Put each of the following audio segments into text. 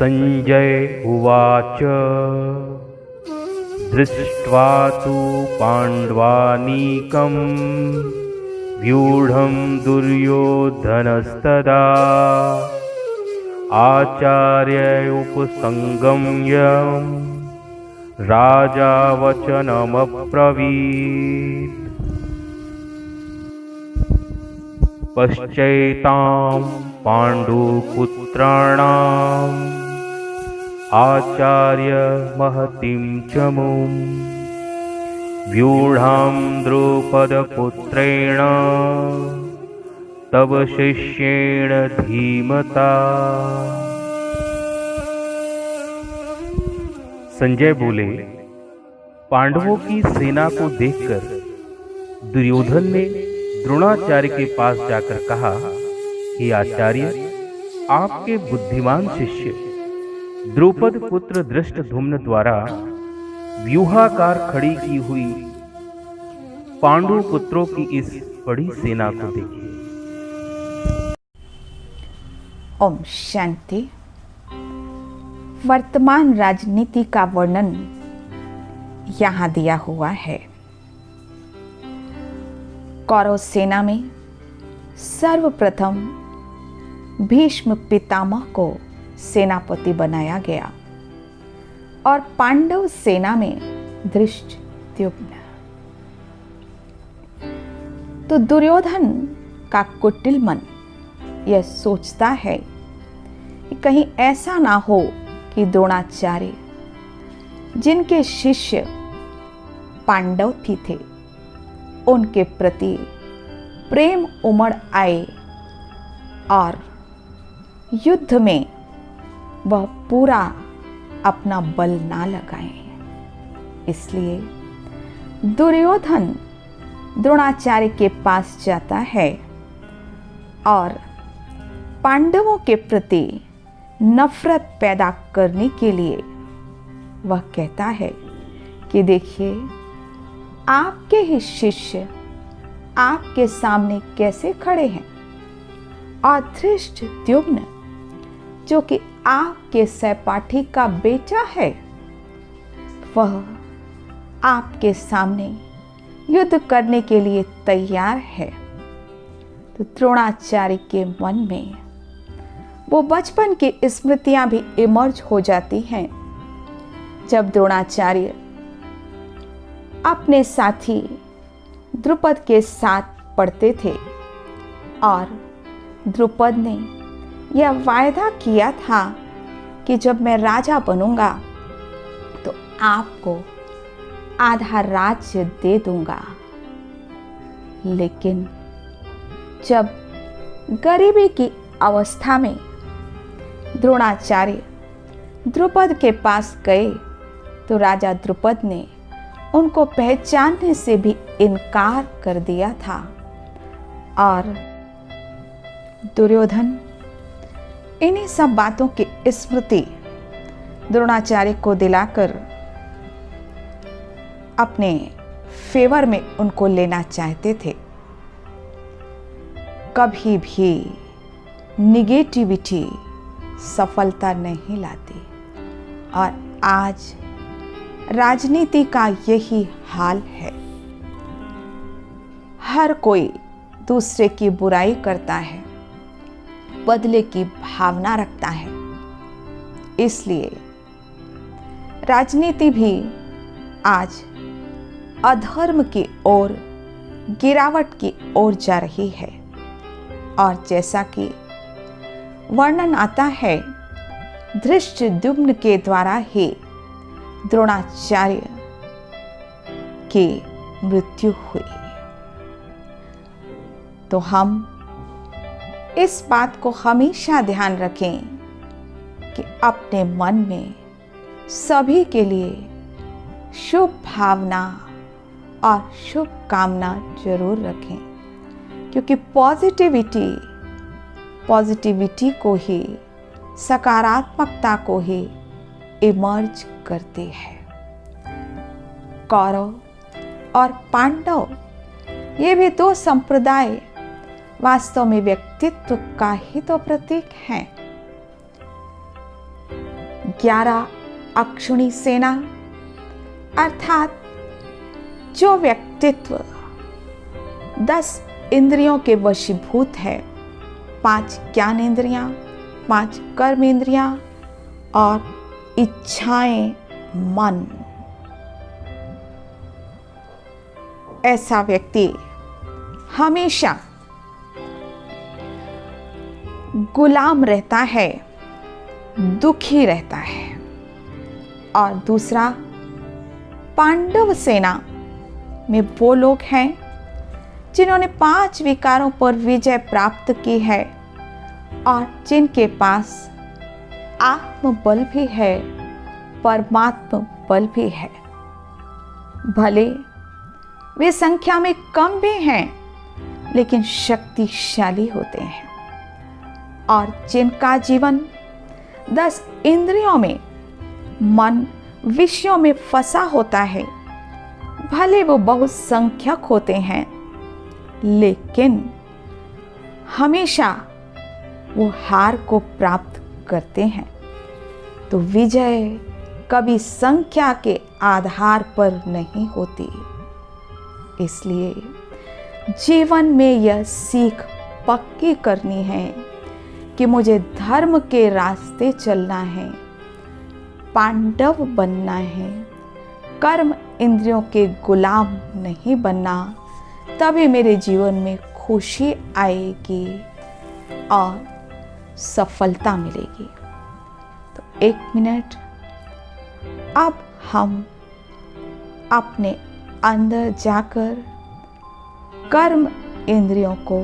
संजय उवाच दृष्ट्वा तु पाण्डवानीकं व्यूढं दुर्योधनस्तदा आचार्य उपसंगम्य राजा वचनमब्रवीत्। पश्चैतां पाण्डुपुत्राणाम् आचार्य महतीं च मुं व्यूढां द्रुपदपुत्रेण तव शिष्येण धीमता। संजय बोले, पांडवों की सेना को देखकर दुर्योधन ने द्रोणाचार्य के पास जाकर कहा, हे आचार्य, आपके बुद्धिमान शिष्य द्रुपद पुत्र धृष्टद्युम्न द्वारा व्यूहाकार खड़ी की हुई पांडु पुत्रों की इस बड़ी सेना को देखिए। ओम शांति। वर्तमान राजनीति का वर्णन यहाँ दिया हुआ है। कौरव सेना में सर्वप्रथम भीष्म पितामह को सेनापति बनाया गया और पांडव सेना में धृष्टद्युम्न। तो दुर्योधन का कुटिल मन यह सोचता है कि कहीं ऐसा ना हो कि द्रोणाचार्य, जिनके शिष्य पांडव भी थे, उनके प्रति प्रेम उमड़ आए और युद्ध में वह पूरा अपना बल ना लगाएं। इसलिए दुर्योधन द्रोणाचार्य के पास जाता है और पांडवों के प्रति नफरत पैदा करने के लिए वह कहता है कि देखिए, आपके ही शिष्य आपके सामने कैसे खड़े हैं और धृष्टद्युम्न, जो कि आपके सहपाठी का बेटा है, वह आपके सामने युद्ध करने के लिए तैयार है। तो द्रोणाचार्य के मन में वो बचपन की स्मृतियां भी इमर्ज हो जाती हैं, जब द्रोणाचार्य अपने साथी द्रुपद के साथ पढ़ते थे और द्रुपद ने यह वायदा किया था कि जब मैं राजा बनूंगा तो आपको आधा राज्य दे दूंगा। लेकिन जब गरीबी की अवस्था में द्रोणाचार्य द्रुपद के पास गए तो राजा द्रुपद ने उनको पहचानने से भी इनकार कर दिया था और दुर्योधन इन्हीं सब बातों की स्मृति द्रोणाचार्य को दिलाकर अपने फेवर में उनको लेना चाहते थे। कभी भी निगेटिविटी सफलता नहीं लाती और आज राजनीति का यही हाल है। हर कोई दूसरे की बुराई करता है, बदले की भावना रखता है। इसलिए राजनीति भी आज अधर्म की ओर, गिरावट की ओर जा रही है। और जैसा कि वर्णन आता है, धृष्टद्युम्न के द्वारा ही द्रोणाचार्य की मृत्यु हुई। तो हम इस बात को हमेशा ध्यान रखें कि अपने मन में सभी के लिए शुभ भावना और शुभ कामना जरूर रखें, क्योंकि पॉजिटिविटी को ही, सकारात्मकता को ही इमर्ज करते हैं। कौरव और पांडव, ये भी दो संप्रदाय वास्तव में व्यक्तित्व का ही तो प्रतीक हैं। 11 अक्षुणी सेना अर्थात जो व्यक्तित्व 10 इंद्रियों के वशीभूत है, 5 ज्ञानेंद्रियां, 5 कर्मेंद्रियां और इच्छाएं, मन। ऐसा व्यक्ति हमेशा गुलाम रहता है, दुखी रहता है। और दूसरा, पांडव सेना में वो लोग हैं जिन्होंने 5 विकारों पर विजय प्राप्त की है और जिनके पास आत्मबल भी है, परमात्म बल भी है। भले वे संख्या में कम भी हैं, लेकिन शक्तिशाली होते हैं। और जिनका जीवन 10 इंद्रियों में, मन, विषयों में फंसा होता है, भले वो बहुसंख्यक होते हैं, लेकिन हमेशा वो हार को प्राप्त करते हैं। तो विजय कभी संख्या के आधार पर नहीं होती। इसलिए जीवन में यह सीख पक्की करनी है कि मुझे धर्म के रास्ते चलना है, पांडव बनना है, कर्म इंद्रियों के गुलाम नहीं बनना। तभी मेरे जीवन में खुशी आएगी और सफलता मिलेगी। तो 1 मिनट, अब हम अपने अंदर जाकर कर्म इंद्रियों को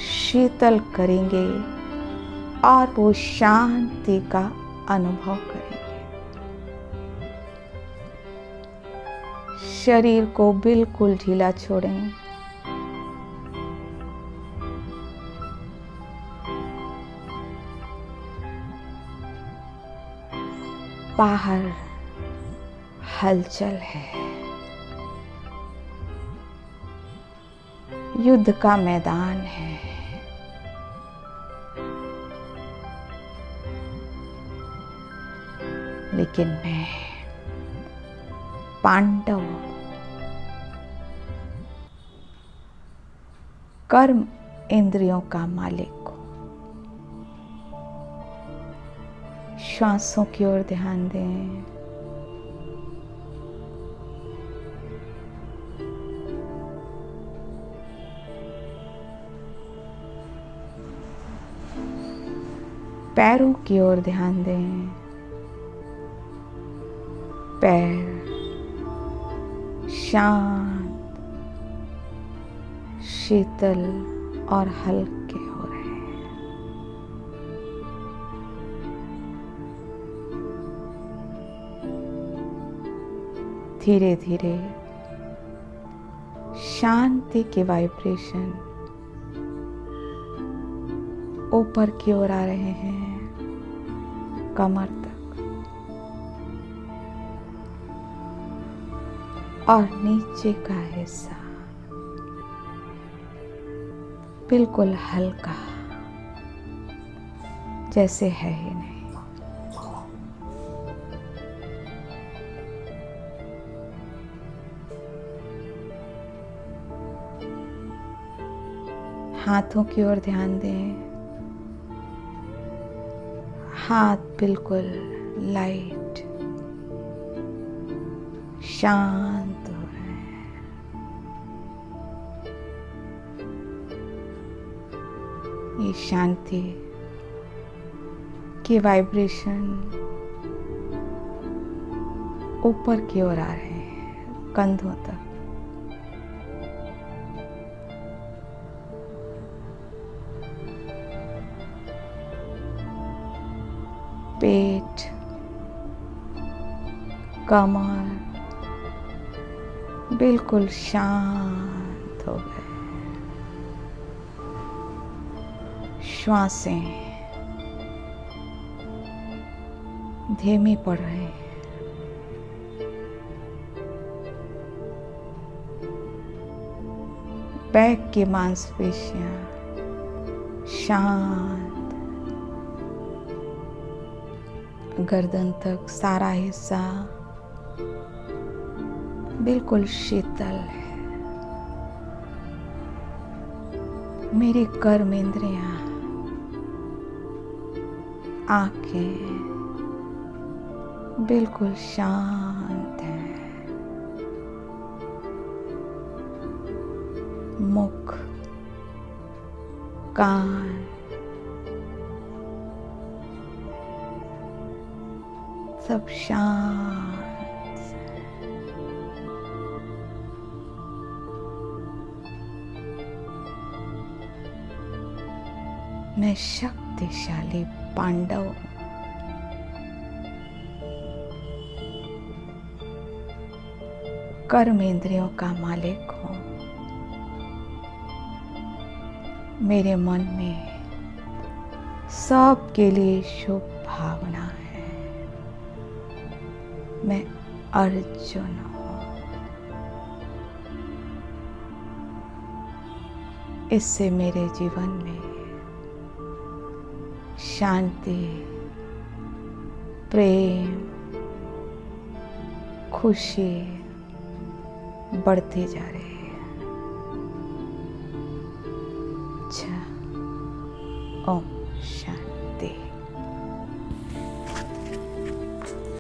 शीतल करेंगे और वो शांति का अनुभव करेंगे। शरीर को बिल्कुल ढीला छोड़ें। बाहर हलचल है, युद्ध का मैदान है। लेकिन मैं पांडव, कर्म इंद्रियों का मालिक हूं। श्वासों की ओर ध्यान दें। पैरों की ओर ध्यान दें। पैर शांत, शीतल और हल्के हो रहे हैं। धीरे धीरे शांति के वाइब्रेशन ऊपर की ओर आ रहे हैं, कमर तक, और नीचे का हिस्सा बिल्कुल हल्का, जैसे है ही नहीं। हाथों की ओर ध्यान दें। हाथ बिल्कुल लाइट, शांत हो रहे हैं। ये शांति की वाइब्रेशन ऊपर की ओर आ रहे हैं, कंधों तक। पेट, कमर बिल्कुल शांत हो गए। श्वासें धीमी पड़ रही हैं। बैक की मांसपेशियां शांत, गर्दन तक सारा हिस्सा बिल्कुल शीतल है। मेरी कर्म इंद्रियां, आंखें बिल्कुल शांत हैं। मुख, कान सब शांत हैं। मैं शक्तिशाली पांडव हूं। कर्म इंद्रियों का मालिक हूं। मेरे मन में सबके लिए शुभ भावना है। मैं अर्जुन हूं। इससे मेरे जीवन में शांति, प्रेम, खुशी बढ़ती जा रही है। अच्छा, ओम शांति।